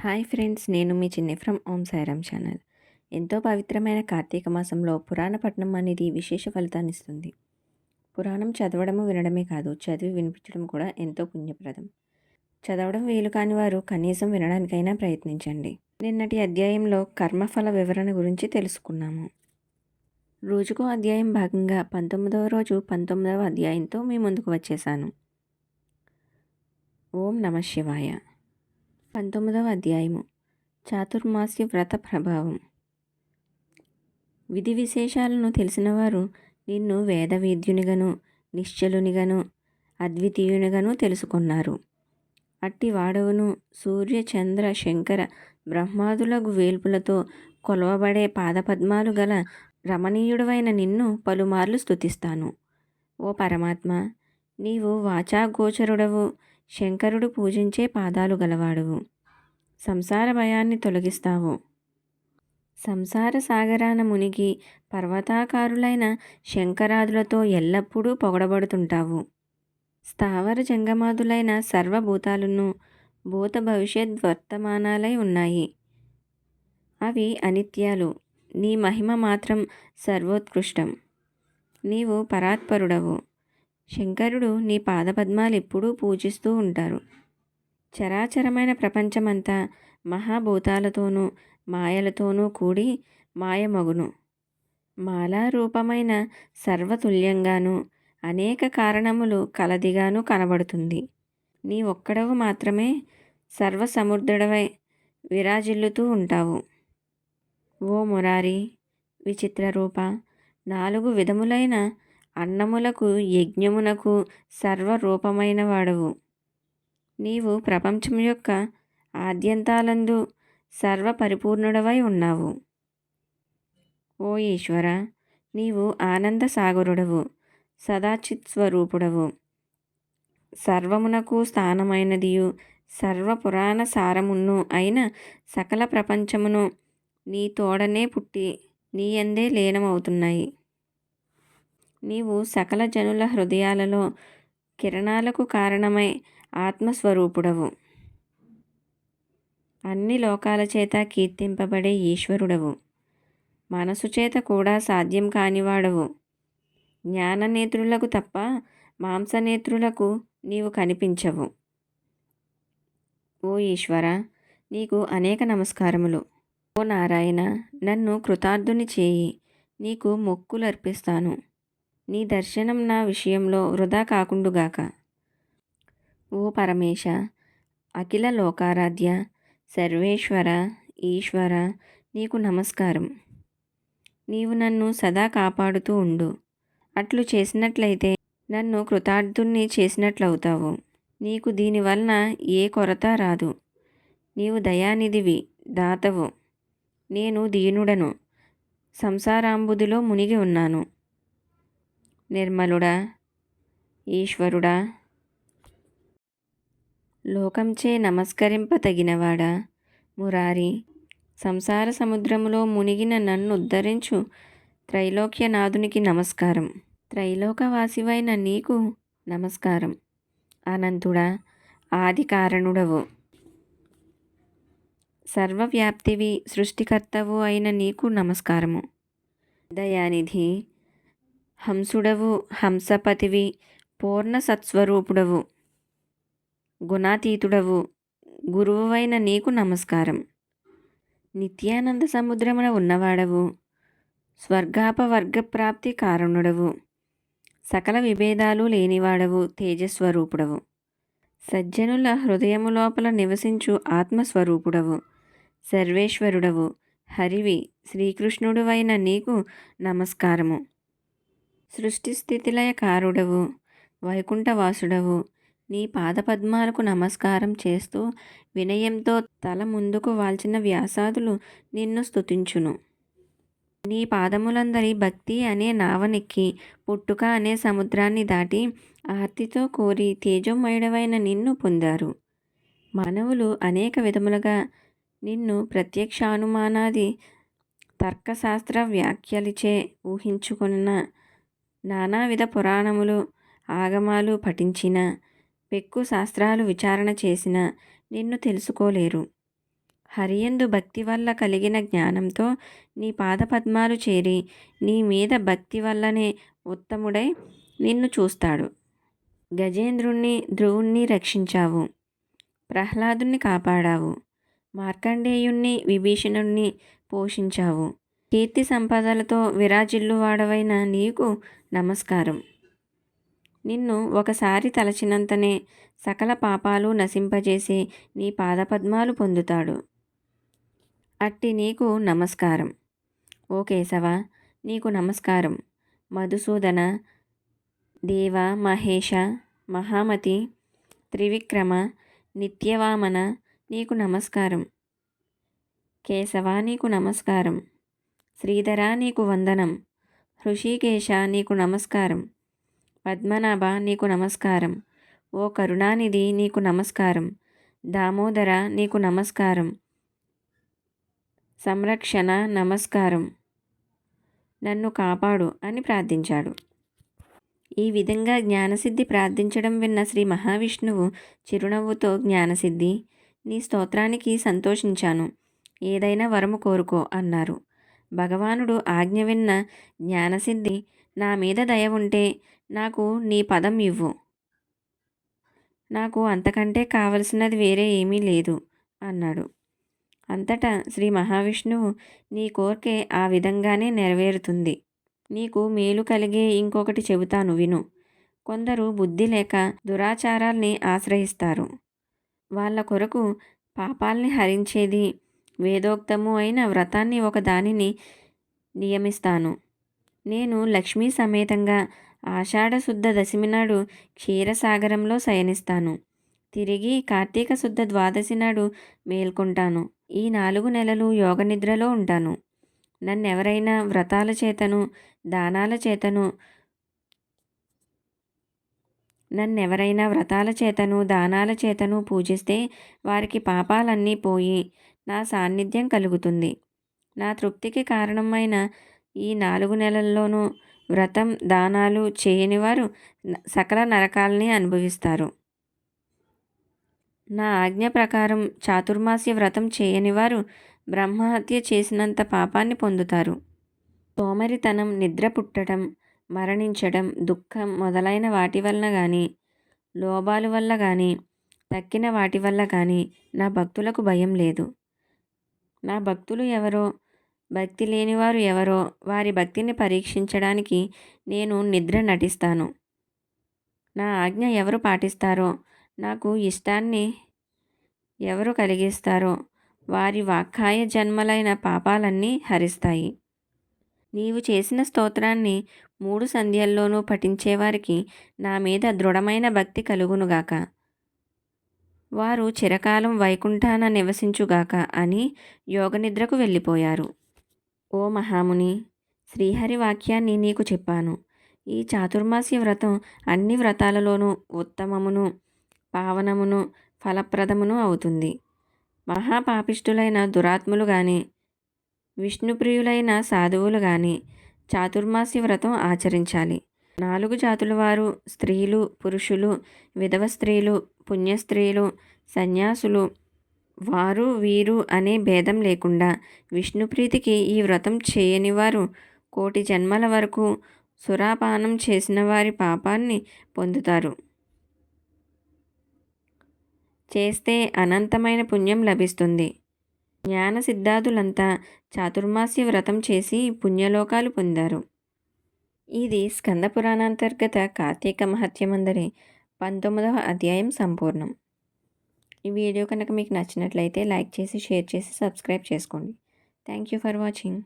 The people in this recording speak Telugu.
హాయ్ ఫ్రెండ్స్, నేను మీ చిన్ని ఫ్రమ్ ఓం సాయిరామ్ ఛానల్. ఎంతో పవిత్రమైన కార్తీక మాసంలో పురాణ పఠనం అనేది విశేష ఫలితాన్ని ఇస్తుంది. పురాణం చదవడము వినడమే కాదు, చదివి వినిపించడం కూడా ఎంతో పుణ్యప్రదం. చదవడం వీలు కాని వారు కనీసం వినడానికైనా ప్రయత్నించండి. నిన్నటి అధ్యాయంలో కర్మఫల వివరణ గురించి తెలుసుకున్నాము. రోజుకో అధ్యాయం భాగంగా 19వ రోజు 19వ అధ్యాయంతో మీ ముందుకు వచ్చేసాను. ఓం నమ శివాయ. 19వ అధ్యాయము చాతుర్మాస్య వ్రత ప్రభావం. విధి విశేషాలను తెలిసినవారు నిన్ను వేదవేద్యునిగాను, నిశ్చలునిగాను, అద్వితీయునిగాను తెలుసుకున్నారు. అట్టి వాడవును సూర్య చంద్ర శంకర బ్రహ్మాదులగు వేల్పులతో కొలవబడే పాదపద్మాలు గల రమణీయుడవైన నిన్ను పలుమార్లు స్తుతిస్తాను. ఓ పరమాత్మ, నీవు వాచాగోచరుడవు, శంకరుడు పూజించే పాదాలు గలవాడువు. సంసార భయాన్ని తొలగిస్తావు. సంసార సాగరాన మునిగి పర్వతాకారులైన శంకరాదులతో ఎల్లప్పుడూ పొగడబడుతుంటావు. స్థావర జంగమాదులైన సర్వభూతాలను భూత భవిష్యత్ వర్తమానాలై ఉన్నాయి. అవి అనిత్యాలు. నీ మహిమ మాత్రం సర్వోత్కృష్టం. నీవు పరాత్పరుడవు. శంకరుడు నీ పాదపద్మాలు ఎప్పుడూ పూజిస్తూ ఉంటారు. చరాచరమైన ప్రపంచమంతా మహాభూతాలతోనూ మాయలతోనూ కూడి మాయమగును. మాలారూపమైన సర్వతుల్యంగాను అనేక కారణములు కలదిగాను కనబడుతుంది. నీ ఒక్కడవు మాత్రమే సర్వసముద్రుడవై విరాజిల్లుతూ ఉంటావు. ఓ మురారి, విచిత్ర రూప, 4 విధములైన అన్నములకు యజ్ఞమునకు సర్వరూపమైన వాడవు. నీవు ప్రపంచం యొక్క ఆద్యంతాలందు సర్వపరిపూర్ణుడవై ఉన్నావు. ఓ ఈశ్వర, నీవు ఆనంద సాగరుడవు, సదాచిత్స్వరూపుడవు. సర్వమునకు స్థానమైనదియు సర్వపురాణ సారమును అయిన సకల ప్రపంచమును నీ తోడనే పుట్టి నీయందే లీనమవుతున్నాయి. నీవు సకల జనుల హృదయాలలో కిరణాలకు కారణమై ఆత్మస్వరూపుడవు. అన్ని లోకాల చేత కీర్తింపబడే ఈశ్వరుడవు. మనసు చేత కూడా సాధ్యం కానివాడవు. జ్ఞాననేత్రులకు తప్ప మాంసనేత్రులకు నీవు కనిపించవు. ఓ ఈశ్వర, నీకు అనేక నమస్కారములు. ఓ నారాయణ, నన్ను కృతార్థుని చేయి, నీకు మొక్కులు అర్పిస్తాను. నీ దర్శనం నా విషయంలో వృధా కాకుండుగాక. ఓ పరమేశ, అఖిల లోకారాధ్య, సర్వేశ్వర, ఈశ్వర, నీకు నమస్కారం. నీవు నన్ను సదా కాపాడుతూ ఉండు. అట్లు చేసినట్లయితే నన్ను కృతార్థుణ్ణి చేసినట్లవుతావు. నీకు దీనివలన ఏ కొరత రాదు. నీవు దయానిధివి, దాతవు. నేను దీనుడను, సంసారాంబుదిలో మునిగి ఉన్నాను. నిర్మలుడా, ఈశ్వరుడా, లోకంచే నమస్కరింపతగినవాడా, మురారి, సంసార సముద్రములో మునిగిన నన్ను ఉద్ధరించు త్రైలోక్యనాథునికి నమస్కారం. త్రైలోకవాసివైన నీకు నమస్కారం. అనంతుడా, ఆది కారణుడవు, సర్వవ్యాప్తివి, సృష్టికర్తవు అయిన నీకు నమస్కారము. దయానిధి, హంసుడవు, హంసపతివి, పూర్ణ సత్స్వరూపుడవు, గుణాతీతుడవు, గురువువైన నీకు నమస్కారం. నిత్యానంద సముద్రమున ఉన్నవాడవు, స్వర్గాపవర్గప్రాప్తి కారణుడవు, సకల విభేదాలు లేనివాడవు, తేజస్వరూపుడవు, సజ్జనుల హృదయము లోపల నివసించు ఆత్మస్వరూపుడవు, సర్వేశ్వరుడవు, హరివి, శ్రీకృష్ణుడువైన నీకు నమస్కారము. సృష్టిస్థితిలయకారుడవు, వైకుంఠవాసుడవు, నీ పాదపద్మాలకు నమస్కారం చేస్తూ వినయంతో తల ముందుకు వాల్చిన వ్యాసాదులు నిన్ను స్తుతించును. నీ పాదములందరి భక్తి అనే నావనెక్కి పుట్టుక అనే సముద్రాన్ని దాటి ఆర్తితో కోరి తేజోమయుడవైన నిన్ను పొందారు. మానవులు అనేక విధములుగా నిన్ను ప్రత్యక్షానుమానాది తర్కశాస్త్ర వ్యాఖ్యలిచే ఊహించుకున్న, నానావిధ పురాణములు ఆగమాలు పఠించిన, పెక్కు శాస్త్రాలు విచారణ చేసిన నిన్ను తెలుసుకోలేరు. హరియందు భక్తి వల్ల కలిగిన జ్ఞానంతో నీ పాదపద్మాలు చేరి నీ మీద భక్తి వల్లనే ఉత్తముడై నిన్ను చూస్తాడు. గజేంద్రుణ్ణి ధ్రువుణ్ణి రక్షించావు. ప్రహ్లాదుణ్ణి కాపాడావు. మార్కండేయుణ్ణి విభీషణుణ్ణి పోషించావు. కీర్తి సంపదలతో విరాజిల్లువాడవైన నీకు నమస్కారం. నిన్ను ఒకసారి తలచినంతనే సకల పాపాలు నశింపజేసి నీ పాదపద్మాలు పొందుతాడు. అట్టి నీకు నమస్కారం. ఓ కేశవ, నీకు నమస్కారం. మధుసూదన, దేవ, మహేష, మహామతి, త్రివిక్రమ, నిత్యవామన, నీకు నమస్కారం. కేశవ, నీకు నమస్కారం. శ్రీధర, నీకు వందనం. హృషికేశ, నీకు నమస్కారం. పద్మనాభ, నీకు నమస్కారం. ఓ కరుణానిధి, నీకు నమస్కారం. దామోదర, నీకు నమస్కారం. సంరక్షణ, నమస్కారం. నన్ను కాపాడు అని ప్రార్థించాడు. ఈ విధంగా జ్ఞానసిద్ధి ప్రార్థించడం విన్న శ్రీ మహావిష్ణువు చిరునవ్వుతో, జ్ఞానసిద్ధి, నీ స్తోత్రానికి సంతోషించాను. ఏదైనా వరము కోరుకో అన్నారు. భగవానుడు ఆజ్ఞ విన్న జ్ఞానసిద్ధి, నా మీద దయ ఉంటే నాకు నీ పదం ఇవ్వు. నాకు అంతకంటే కావలసినది వేరే ఏమీ లేదు అన్నాడు. అంతటా శ్రీ మహావిష్ణువు, నీ కోర్కె ఆ విధంగానే నెరవేరుతుంది. నీకు మేలు కలిగే ఇంకొకటి చెబుతాను విను. కొందరు బుద్ధి లేక దురాచారాల్ని ఆశ్రయిస్తారు. వాళ్ళ కొరకు పాపాల్ని హరించేది వేదోక్తము అయిన వ్రతాన్ని ఒక దానిని నియమిస్తాను. నేను లక్ష్మీ సమేతంగా ఆషాఢ శుద్ధ దశమి నాడు క్షీరసాగరంలో శయనిస్తాను. తిరిగి కార్తీక శుద్ధ ద్వాదశి నాడు మేల్కొంటాను. ఈ 4 నెలలు యోగనిద్రలో ఉంటాను. నన్నెవరైనా వ్రతాల చేతను దానాల చేతను పూజిస్తే వారికి పాపాలన్నీ పోయి నా సాన్నిధ్యం కలుగుతుంది. నా తృప్తికి కారణమైన ఈ 4 నెలల్లోనూ వ్రతం దానాలు చేయని వారు సకల నరకాల్ని అనుభవిస్తారు. నా ఆజ్ఞ ప్రకారం చాతుర్మాస్య వ్రతం చేయని వారు బ్రహ్మహత్య చేసినంత పాపాన్ని పొందుతారు. సోమరితనం, నిద్ర పుట్టడం, మరణించడం, దుఃఖం మొదలైన వాటి వలన కానీ, లోభాల వల్ల కానీ, తక్కిన వాటి వల్ల కానీ నా భక్తులకు భయం లేదు. నా భక్తులు ఎవరో, భక్తి లేనివారు ఎవరో వారి భక్తిని పరీక్షించడానికి నేను నిద్ర నటిస్తాను. నా ఆజ్ఞ ఎవరు పాటిస్తారో, నాకు ఇష్టాన్ని ఎవరు కలిగిస్తారో వారి వాక్కాయ జన్మలైన పాపాలన్నీ హరిస్తాయి. నీవు చేసిన స్తోత్రాన్ని 3 సంధ్యల్లోనూ పఠించేవారికి నా మీద దృఢమైన భక్తి కలుగునుగాక. వారు చిరకాలం వైకుంఠాన నివసించుగాక అని యోగనిద్రకు వెళ్ళిపోయారు. ఓ మహాముని, శ్రీహరి వాక్యాన్ని నీకు చెప్పాను. ఈ చాతుర్మాస్య వ్రతం అన్ని వ్రతాలలోనూ ఉత్తమమును, పావనమును, ఫలప్రదమును అవుతుంది. మహాపాపిష్టులైన దురాత్ములు కానీ, విష్ణుప్రియులైన సాధువులు కానీ చాతుర్మాస్య వ్రతం ఆచరించాలి. 4 జాతుల వారు, స్త్రీలు, పురుషులు, విధవ స్త్రీలు, పుణ్యస్త్రీలు, సన్యాసులు, వారు వీరు అనే భేదం లేకుండా విష్ణుప్రీతికి ఈ వ్రతం చేయని వారు 1,000,000 జన్మల వరకు సురాపానం చేసిన వారి పాపాన్ని పొందుతారు. చేస్తే అనంతమైన పుణ్యం లభిస్తుంది. జ్ఞాన సిద్ధాదులంతా చాతుర్మాస్య వ్రతం చేసి పుణ్యలోకాలు పొందారు. ఇది స్కంద పురాణాంతర్గత కార్తీక మహత్యమందరి 19వ అధ్యాయం సంపూర్ణం. ఈ వీడియో కనుక మీకు నచ్చినట్లయితే లైక్ చేసి, షేర్ చేసి, సబ్స్క్రైబ్ చేసుకోండి. Thank you for watching.